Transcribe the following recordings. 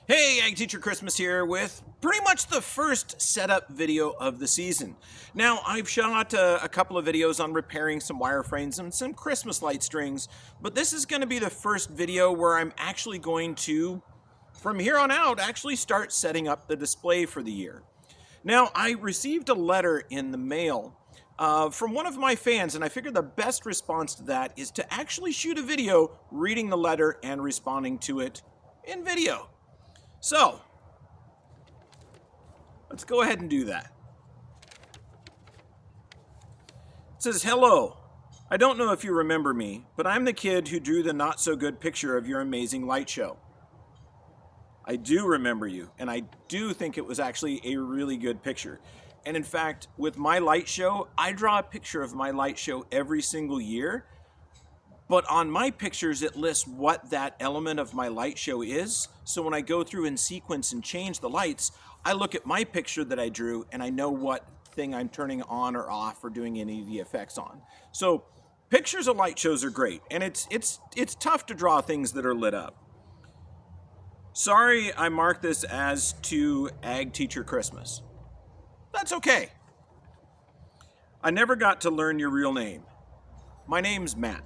Hey, Ag Teacher Christmas here with pretty much the first setup video of the season. Now, I've shot a couple of videos on repairing some wireframes and some Christmas light strings, but this is going to be the first video where I'm actually going to, from here on out, actually start setting up the display for the year. Now, I received a letter in the mail from one of my fans, and I figured the best response to that is to actually shoot a video reading the letter and responding to it in video. So, let's go ahead and do that. It says, "Hello. I don't know if you remember me, but I'm the kid who drew the not-so-good picture of your amazing light show. I do remember you, and I do think it was actually a really good picture. And in fact, with my light show, I draw a picture of my light show every single year, but on my pictures, it lists what that element of my light show is. So when I go through and sequence and change the lights, I look at my picture that I drew and I know what thing I'm turning on or off or doing any of the effects on. So pictures of light shows are great, and it's tough to draw things that are lit up. Sorry I marked this as to Ag Teacher Christmas. That's okay. I never got to learn your real name. My name's Matt.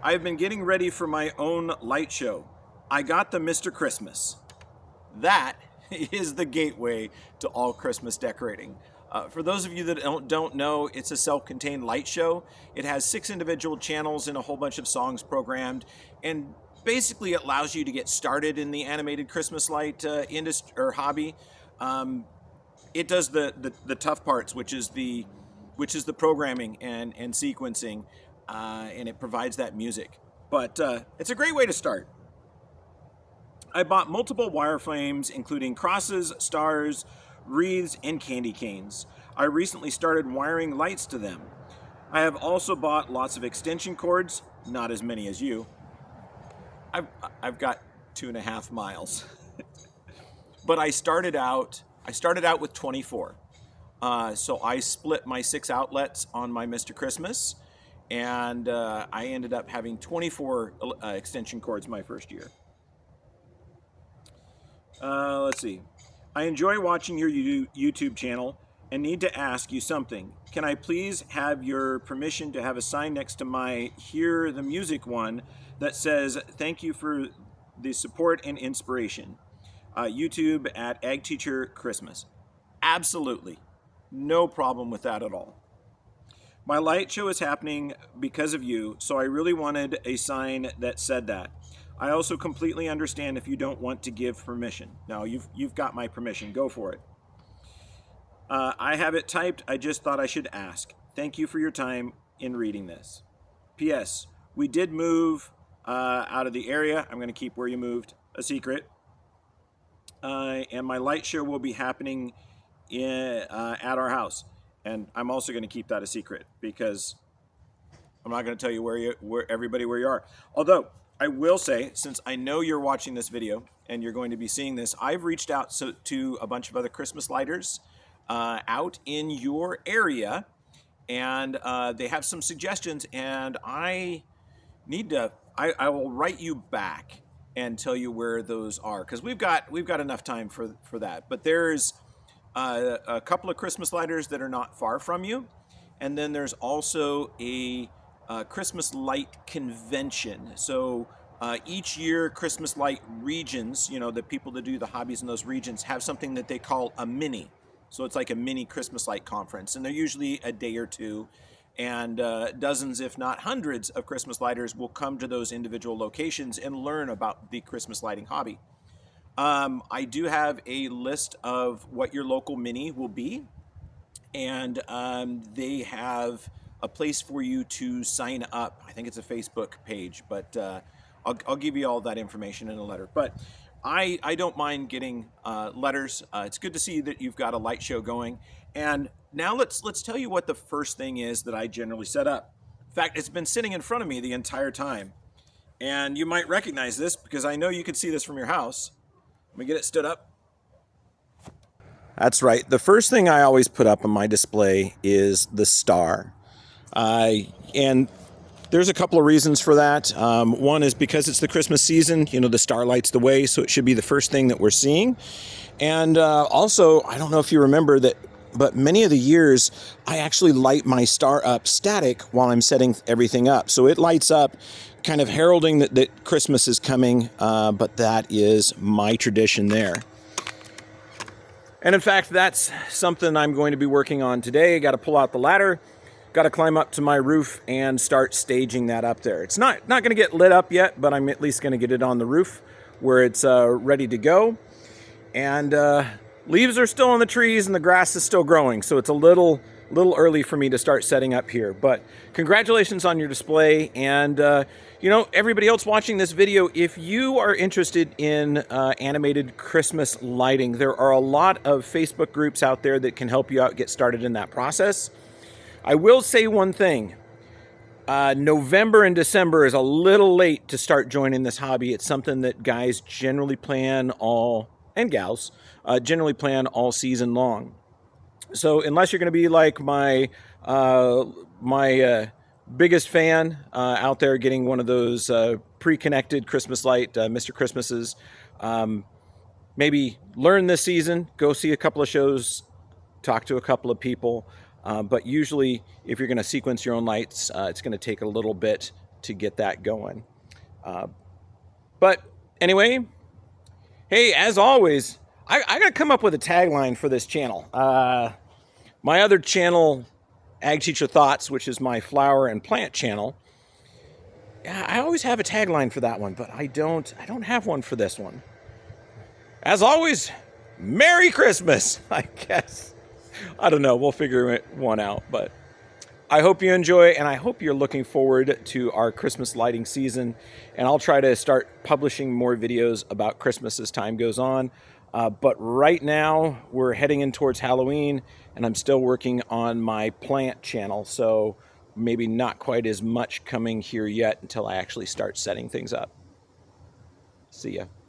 I've been getting ready for my own light show. I got the Mr. Christmas. That is the gateway to all Christmas decorating. For those of you that don't know, it's a self-contained light show. It has 6 individual channels and a whole bunch of songs programmed, and basically it allows you to get started in the animated Christmas light industry or hobby. It does the tough parts, which is the programming and sequencing. And it provides that music. But it's a great way to start. I bought multiple wireframes, including crosses, stars, wreaths, and candy canes. I recently started wiring lights to them. I have also bought lots of extension cords, not as many as you. I've got 2.5 miles. But I started out with 24. So I split my 6 outlets on my Mr. Christmas, and I ended up having 24 extension cords my first year. Let's see. I enjoy watching your YouTube channel and need to ask you something. Can I please have your permission to have a sign next to my Hear the Music one that says, "Thank you for the support and inspiration. YouTube at Ag Teacher Christmas." Absolutely. No problem with that at all. My light show is happening because of you, so I really wanted a sign that said that. I also completely understand if you don't want to give permission. No, you've got my permission. Go for it. I have it typed. I just thought I should ask. Thank you for your time in reading this. P.S. We did move out of the area. I'm going to keep where you moved a secret. And my light show will be happening at our house. And I'm also going to keep that a secret because I'm not going to tell you where everybody you are. Although I will say, since I know you're watching this video and you're going to be seeing this, I've reached out to a bunch of other Christmas lighters out in your area, and they have some suggestions. And I will write you back and tell you where those are, because we've got enough time for that. But there's a couple of Christmas lighters that are not far from you, and then there's also a Christmas light convention. So each year, Christmas light regions, the people that do the hobbies in those regions, have something that they call a mini. So it's like a mini Christmas light conference, and they're usually a day or two, and dozens, if not hundreds, of Christmas lighters will come to those individual locations and learn about the Christmas lighting hobby. I do have a list of what your local mini will be, and they have a place for you to sign up. I think it's a Facebook page, but I'll give you all that information in a letter. But I don't mind getting letters. It's good to see that you've got a light show going. And now let's tell you what the first thing is that I generally set up. In fact, it's been sitting in front of me the entire time. And you might recognize this because I know you can see this from your house. Let me get it stood up. That's right. The first thing I always put up on my display is the star. And There's a couple of reasons for that. One is because it's the Christmas season, you know, the star lights the way, so it should be the first thing that we're seeing. And also, I don't know if you remember that, but many of the years, I actually light my star up static while I'm setting everything up. So it lights up, kind of heralding that Christmas is coming, but that is my tradition there. And in fact, that's something I'm going to be working on today. I got to pull out the ladder, got to climb up to my roof and start staging that up there. It's not going to get lit up yet, but I'm at least going to get it on the roof where it's ready to go. And leaves are still on the trees and the grass is still growing, so it's a little early for me to start setting up here. But congratulations on your display. And you know, everybody else watching this video, if you are interested in animated Christmas lighting, there are a lot of Facebook groups out there that can help you out get started in that process. I will say one thing. November and December is a little late to start joining this hobby. It's something that guys generally plan and gals generally plan all season long. So unless you're going to be like my biggest fan out there getting one of those pre-connected Christmas light Mr. Christmases, maybe learn this season, go see a couple of shows, talk to a couple of people. But usually if you're going to sequence your own lights, it's going to take a little bit to get that going. But anyway, hey, as always, I got to come up with a tagline for this channel. My other channel, Ag Teacher Thoughts, which is my flower and plant channel, I always have a tagline for that one, but I don't have one for this one. As always, Merry Christmas, I guess. I don't know. We'll figure one out, but I hope you enjoy, and I hope you're looking forward to our Christmas lighting season, and I'll try to start publishing more videos about Christmas as time goes on. But right now, we're heading in towards Halloween, and I'm still working on my plant channel, so maybe not quite as much coming here yet until I actually start setting things up. See ya.